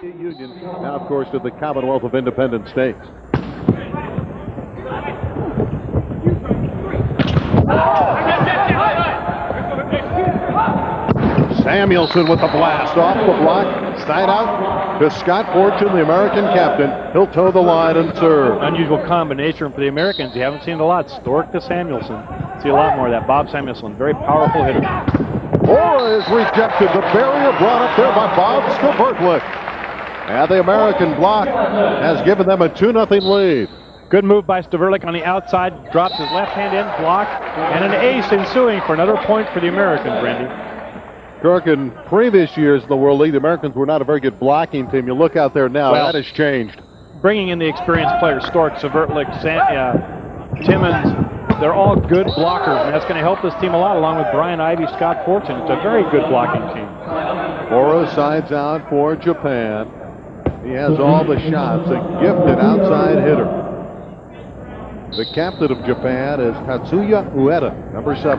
Union, now of course to the Commonwealth of Independent States. Samuelson with the blast off the block. Side out to Scott Fortune, the American captain. He'll toe the line and serve. Unusual combination for the Americans. You haven't seen a lot. Stork to Samuelson. See a lot more of that. Bob Samuelson, very powerful hitter. Ora is rejected. The barrier brought up there by Bob Skvertlik. And the American block has given them a 2-0 lead. Good move by Skvertlik on the outside. Drops his left hand in, block, and an ace ensuing for another point for the Americans, Randy. Kirk, in previous years in the World League, the Americans were not a very good blocking team. You look out there now, that has changed. Bringing in the experienced players, Stork, Skvertlik, Timmons, they're all good blockers, and that's going to help this team a lot, along with Brian Ivy, Scott Fortune. It's a very good blocking team. Ora sides out for Japan. He has all the shots, a gifted outside hitter. The captain of Japan is Tatsuya Ueda, number 7.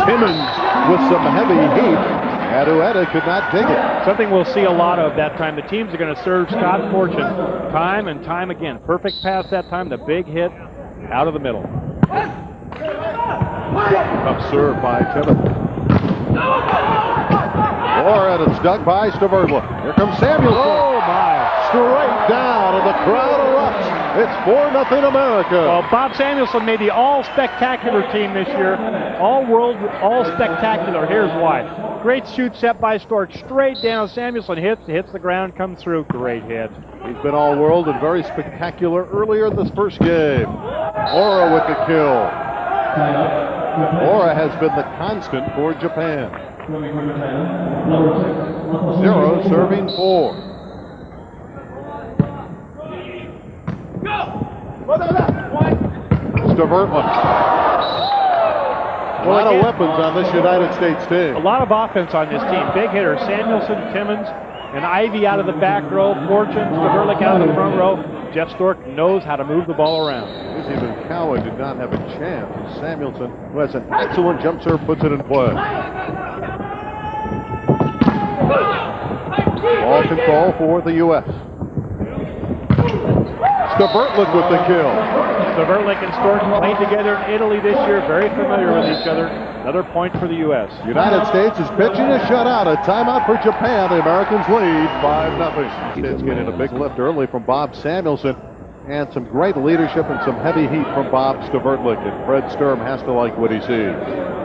Timmons with some heavy heat, and Ueda could not dig it. Something we'll see a lot of that time. The teams are going to serve Scott Fortune time and time again. Perfect pass that time, the big hit out of the middle. Tough serve by Timmons. And it's dug by Skvertlik. Here comes Samuelson. Oh, my. Straight down, and the crowd erupts. It's 4-0 America. Well, Bob Samuelson made the all-spectacular team this year. All-world, all-spectacular. Here's why. Great shoot set by Stork. Straight down. Samuelson hits the ground, comes through. Great hit. He's been all-world and very spectacular earlier in this first game. Ora with the kill. Ora has been the constant for Japan. 0 serving 4. Skvertlik. A lot of weapons on this United States team. A lot of offense on this team. Big hitters, Samuelson, Timmons, and Ivy out of the back row. Fortune, Skvertlik out of the front row. Jeff Stork knows how to move the ball around. Even Cowan did not have a chance. Samuelson, who has an excellent jump serve, puts it in play. Ball control for the U.S. Skvertlik with the kill. Skvertlik and Stork played together in Italy this year, very familiar with each other. Another point for the U.S. United States is pitching a shutout. A timeout for Japan. The Americans lead 5-0. States getting a big lift early from Bob Samuelson, and some great leadership and some heavy heat from Bob Skvertlik. And Fred Sturm has to like what he sees.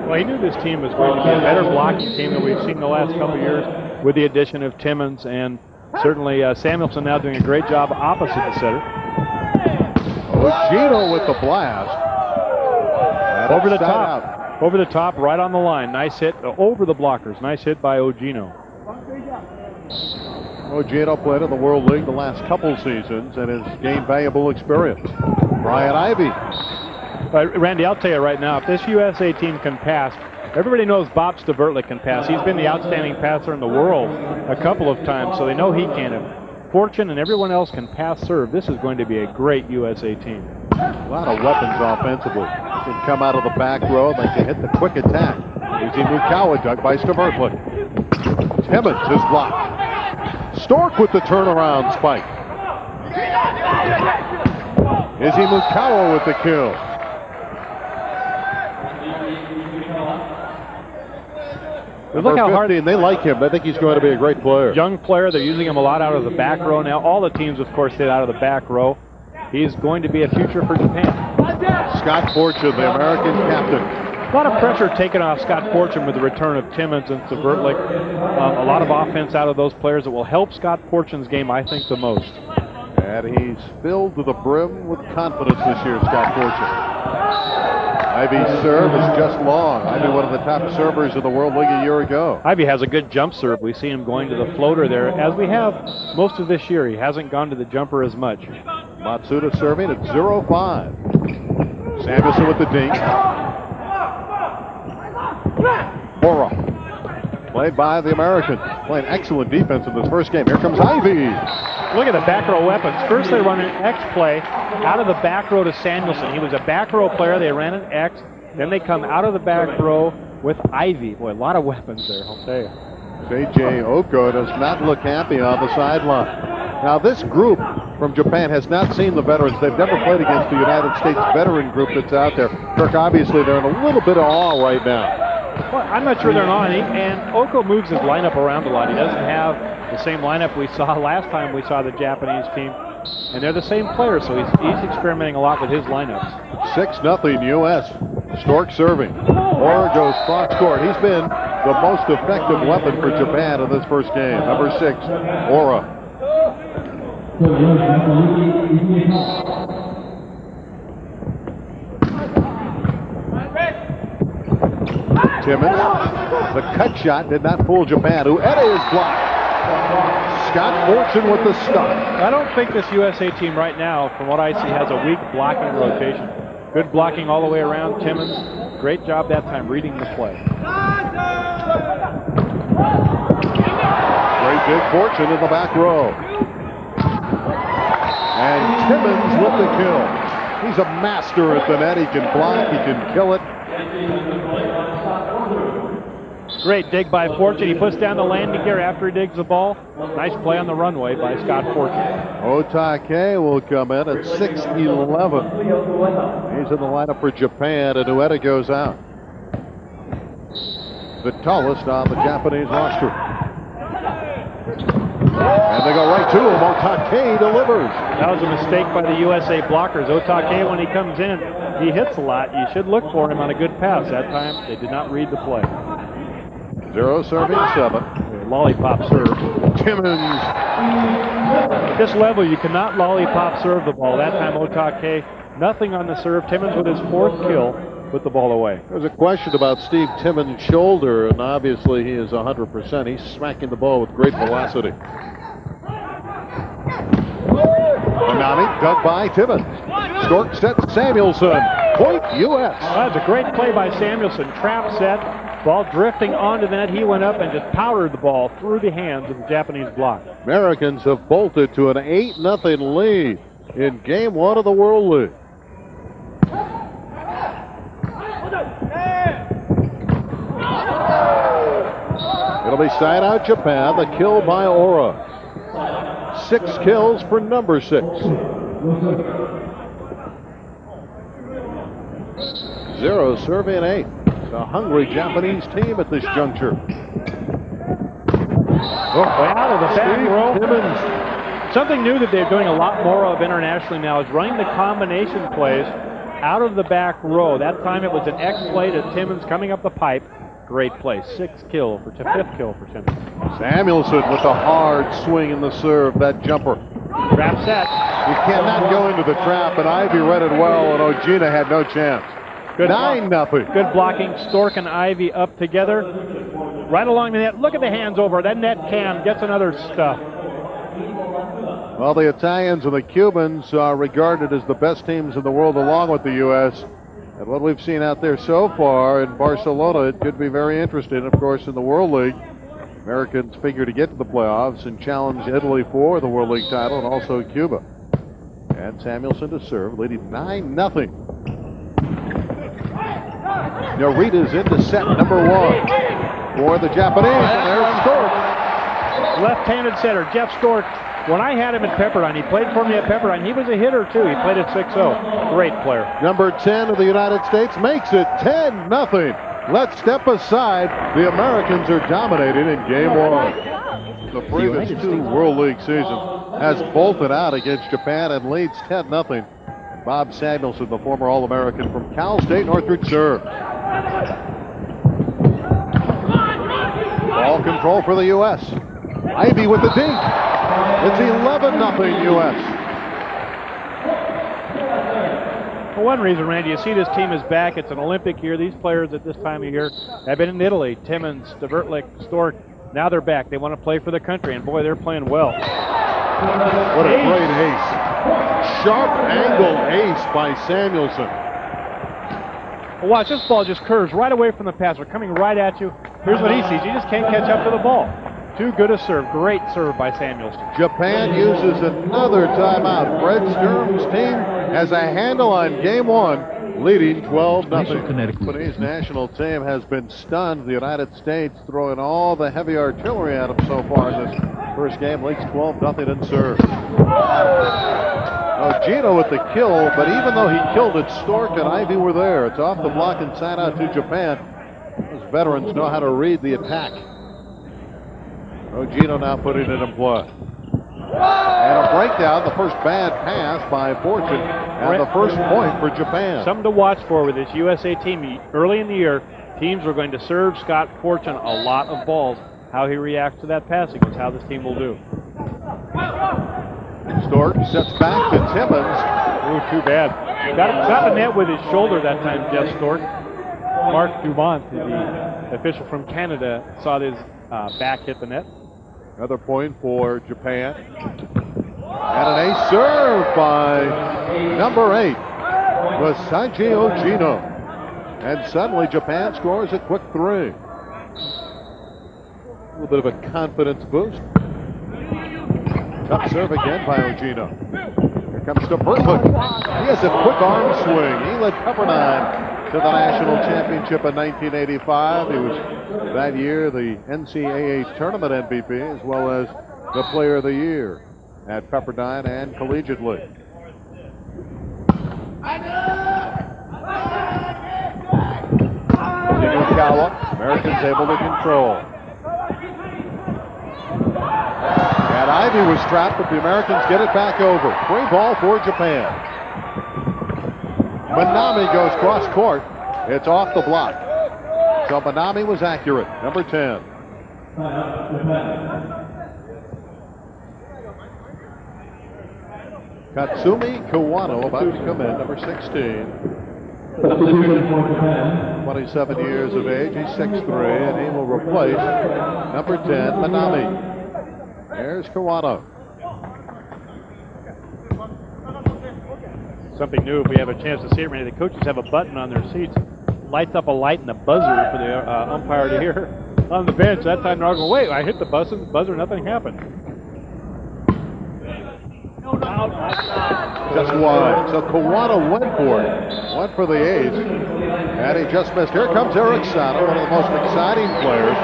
Well, he knew this team was going to be a better blocking team than we've seen the last couple of years, with the addition of Timmons, and certainly Samuelson now doing a great job opposite the setter. Ogino with the blast. Over the top. Over the top, right on the line. Nice hit over the blockers. Nice hit by Ogino. Ogino played in the World League the last couple seasons and has gained valuable experience. Brian Ivy. Randy, I'll tell you right now, if this USA team can pass, everybody knows Bob Skvertlik can pass. He's been the outstanding passer in the world a couple of times, so they know he can. If Fortune and everyone else can pass serve, this is going to be a great USA team. A lot of weapons offensively. They can come out of the back row. They can hit the quick attack. Izzy Mukawa dug by Skvertlik. Timmons is blocked. Stork with the turnaround spike. Izzy Mukawa with the kill. Look how hard they like him. They think he's going to be a great player. Young player. They're using him a lot out of the back row now. All the teams, of course, hit out of the back row. He's going to be a future for Japan. Scott Fortune, the American captain. A lot of pressure taken off Scott Fortune with the return of Timmons and Skvertlik. A lot of offense out of those players that will help Scott Fortune's game, I think, the most. And he's filled to the brim with confidence this year, Scott Fortune. Ivy's serve is just long. Ivy, one of the top servers in the World League a year ago. Ivy has a good jump serve. We see him going to the floater there, as we have most of this year. He hasn't gone to the jumper as much. Matsuda serving at 0-5. Samuelson with the dink. Ora. Played by the Americans. Playing excellent defense in this first game. Here comes Ivy. Look at the back row weapons. First they run an X play out of the back row to Samuelson. He was a back row player. They ran an X. Then they come out of the back row with Ivy. Boy, a lot of weapons there, I'll tell you. J.J. Oko does not look happy on the sideline. Now, this group from Japan has not seen the veterans. They've never played against the United States veteran group that's out there. Kirk, obviously, they're in a little bit of awe right now. Well, I'm not sure they're not. And Oko moves his lineup around a lot. He doesn't have the same lineup we saw last time we saw the Japanese team. And they're the same players, so he's experimenting a lot with his lineups. 6-0 U.S. Stork serving. Ora goes cross court. He's been the most effective weapon for Japan in this first game. Number 6, Ora. Timmons. The cut shot did not fool Japan. Ueda is blocked. Scott Fortune with the stop. I don't think this USA team right now, from what I see, has a weak blocking rotation. Good blocking all the way around. Timmons, great job that time reading the play. Great big Fortune in the back row. And Timmons with the kill. He's a master at the net. He can block, he can kill it. Great dig by Fortune. He puts down the landing gear after he digs the ball. Nice play on the runway by Scott Fortune. Otake will come in at 6'11". He's in the lineup for Japan, and Ueda goes out. The tallest on the Japanese roster. And they go right to him. Otake delivers. That was a mistake by the USA blockers. Otake, when he comes in, he hits a lot. You should look for him on a good pass. That time, they did not read the play. 0 serving 7. Lollipop serve. Timmons. At this level, you cannot lollipop serve the ball. That time, Otake, nothing on the serve. Timmons with his 4th kill, put the ball away. There's a question about Steve Timmons' shoulder, and obviously he is 100%. He's smacking the ball with great velocity. Anani dug by Timmons. Stork sets Samuelson. Point U.S. That's a great play by Samuelson. Trap set. Ball drifting onto the net. He went up and just powdered the ball through the hands of the Japanese block. Americans have bolted to an 8-0 lead in Game 1 of the World League. It'll be side out Japan. The kill by Ora. 6 kills for number 6. 0 serving 8. A hungry Japanese team at this juncture. Out of the back row. Timmons. Something new that they're doing a lot more of internationally now is running the combination plays out of the back row. That time it was an X play to Timmons coming up the pipe. Great play. 5th kill for Timmons. Samuelson with a hard swing in the serve. That jumper. Trap set. You cannot go into the trap, and Ivy read it well, and Ojina had no chance. Good 9-0. Good blocking. Stork and Ivy up together. Right along the net. Look at the hands over. That net cam gets another stuff. Well, the Italians and the Cubans are regarded as the best teams in the world along with the U.S. And what we've seen out there so far in Barcelona, it could be very interesting. Of course, in the World League, Americans figure to get to the playoffs and challenge Italy for the World League title and also Cuba. And Samuelson to serve, leading 9-0. Narita's into set number 1 for the Japanese. And there's Stork. Left-handed setter, Jeff Stork. When I had him at Pepperdine, he played for me at Pepperdine. He was a hitter, too. He played at 6-0. Great player. Number 10 of the United States makes it 10-0. Let's step aside. The Americans are dominating in Game 1. The previous 2 World League season has bolted out against Japan and leads 10-0. Bob Samuelson, the former All-American from Cal State Northridge, serve. Ball control for the U.S. Ivy with the dink. It's 11-0 U.S. For one reason, Randy, you see this team is back. It's an Olympic year. These players at this time of year have been in Italy. Timmons, Stavertlik, Stork. Now they're back. They want to play for the country, and boy, they're playing well. What a great ace. Sharp angle ace by Samuelson. Well, watch, this ball just curves right away from the passer, coming right at you. Here's what he sees. He just can't catch up to the ball. Too good a serve. Great serve by Samuelson. Japan uses another timeout. Fred Sturm's team has a handle on Game 1. leading 12-0. Bristol, Connecticut. Japanese national team has been stunned. The United States throwing all the heavy artillery at them so far in this first game. Leads 12-0 in serve. Gino with the kill, but even though he killed it, Stork and Ivy were there. It's off the block and side out to Japan. Those veterans know how to read the attack. Gino now putting it in play. And a breakdown, the first bad pass by Fortune, and the first point for Japan. Something to watch for with this USA team. Early in the year, teams are going to serve Scott Fortune a lot of balls. How he reacts to that passing is how this team will do. Stork sets back to Timmons. Ooh, too bad. Got the net with his shoulder that time, Jeff Stork. Mark Dumont, the official from Canada, saw his back hit the net. Another point for Japan. And an ace serve by number 8, Masaji Ogino. And suddenly Japan scores a quick 3. A little bit of a confidence boost. Tough serve again by Ogino. Here comes to Bertlick. He has a quick arm swing. He led Pepperdine to the national championship in 1985. He was that year the NCAA tournament MVP as well as the player of the year at Pepperdine and collegiately. Nishikawa, Americans able to control. And Ivy was trapped, but the Americans get it back over. Free ball for Japan. Manami goes cross court. It's off the block. So Manami was accurate. Number 10. Katsumi Kawano about to come in, number 16. 27 years of age. He's 6'3", and he will replace number 10, Manami. There's Kawano. Something new, if we have a chance to see it, Randy. The coaches have a button on their seats. Lights up a light and a buzzer for the umpire to hear on the bench. That time they're all going, wait, I hit the buzzer, nothing happened. Just wide. So Kawano went for it. Went for the ace. And he just missed. Here comes Eric Sato, one of the most exciting players.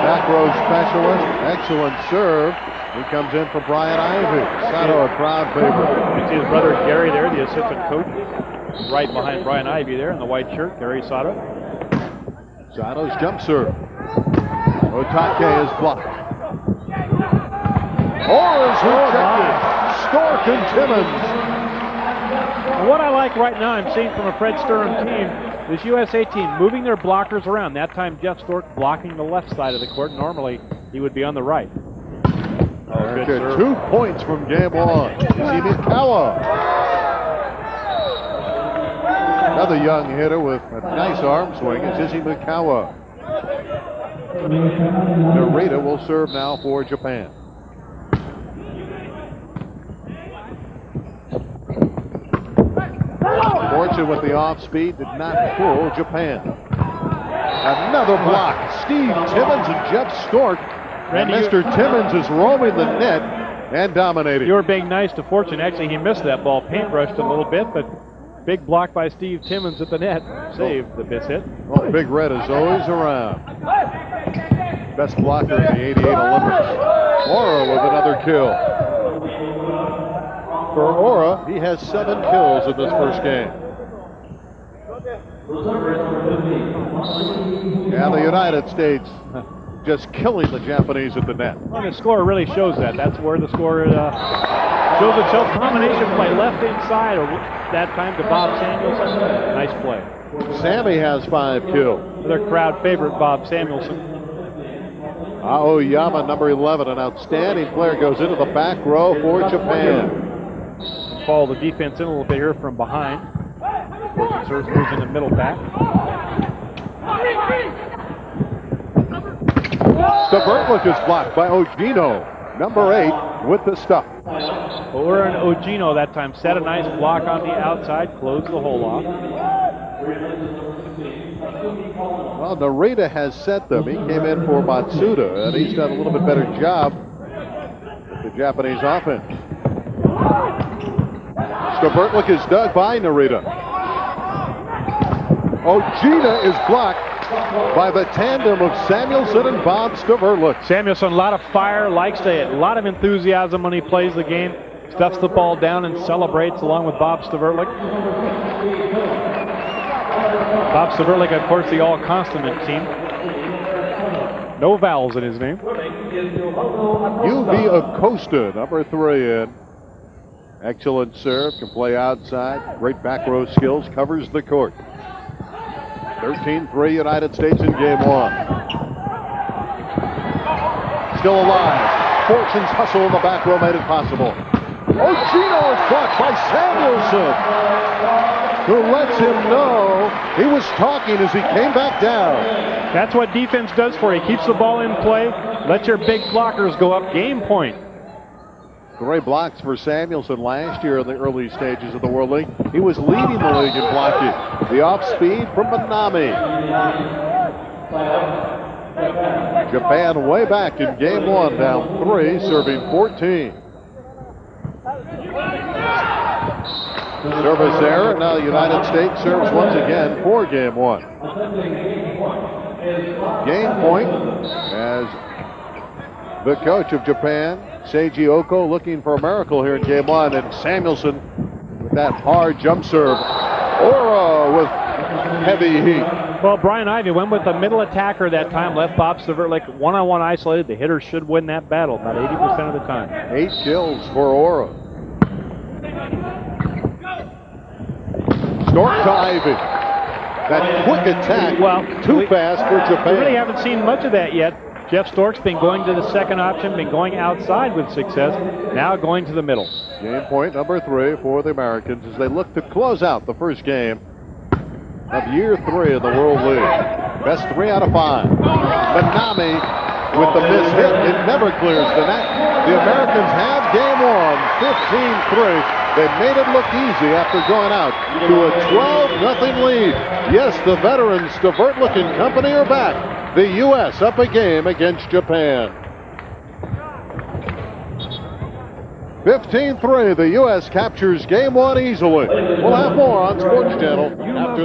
Back row specialist. Excellent serve. He comes in for Brian Ivy. Sato a crowd favorite. You see his brother Gary there, the assistant coach, right behind Brian Ivy there in the white shirt, Gary Sato. Sato's jump serve. Otake is blocked. Is rejected. Stork and Timmons. And what I like right now, I'm seeing from a Fred Sturm team, this USA team moving their blockers around. That time Jeff Stork blocking the left side of the court. Normally he would be on the right. Good 2 points from game 1. Ishimikawa. Another young hitter with a nice arm swing is Ishimikawa. Narita will serve now for Japan. Fortune with the off speed did not fool Japan. Another block. Steve Timmons and Jeff Stork. And Mr. Timmons is roaming the net and dominating. You were being nice to Fortune. Actually, he missed that ball, paintbrushed a little bit, but big block by Steve Timmons at the net. Saved the base hit. Well, Big Red is always around. Best blocker in the 88 Olympics. Ora with another kill. For Ora, he has 7 kills in this first game. And the United States just killing the Japanese at the net. Well, the score really shows that. That's where the score shows itself. Combination play left inside, or that time to Bob Samuelson. Nice play. Sammy has 5 kills. Another crowd favorite, Bob Samuelson. Aoyama, number 11, an outstanding player, goes into the back row for Japan. Follow the defense in a little bit here from behind. Fortune serves moves in the middle back. Stabertlick is blocked by Ogino, number 8, with the stuff. Ora and Ogino that time set a nice block on the outside, closed the hole off. Well, Narita has set them. He came in for Matsuda, and he's done a little bit better job with the Japanese offense. Stabertlick is dug by Narita. Ojeda is blocked by the tandem of Samuelson and Bob Staverlik. Samuelson, a lot of fire, a lot of enthusiasm when he plays the game. Stuffs the ball down and celebrates along with Bob Staverlik. Bob Staverlik, of course, the all-consonant team. No vowels in his name. UV Acosta, number 3 in. Excellent serve, can play outside. Great back row skills, covers the court. 13-3 United States in game 1. Still alive. Fortune's hustle in the back row made it possible. Ojeda is blocked by Samuelson, who lets him know he was talking as he came back down. That's what defense does for you. Keeps the ball in play, lets your big blockers go up. Game point. Great blocks for Samuelson last year in the early stages of the World League. He was leading the league in blocking. The off-speed from Manami. Japan way back in game 1, down 3, serving 14. Service error. Now the United States serves once again for game 1. Game point as the coach of Japan, Seiji Oko, looking for a miracle here in game 1. And Samuelson with that hard jump serve. Ora with heavy heat. Well, Brian Ivey went with the middle attacker that time, left Bob Staverlik one-on-one isolated. The hitter should win that battle about 80% of the time. 8 kills for Ora. Stork to Ivy. That quick attack, too fast for Japan. We really haven't seen much of that yet. Jeff Stork's been going to the second option, been going outside with success, now going to the middle. Game point number 3 for the Americans as they look to close out the first game of year 3 of the World League. Best 3 out of 5. Manami with the miss hit. It never clears the net. The Americans have game 1, 15-3. They made it look easy after going out to a 12-0 lead. Yes, the veterans, Staverlik and company, are back. The U.S. up a game against Japan. 15-3, the U.S. captures game 1 easily. We'll have more on Sports Channel after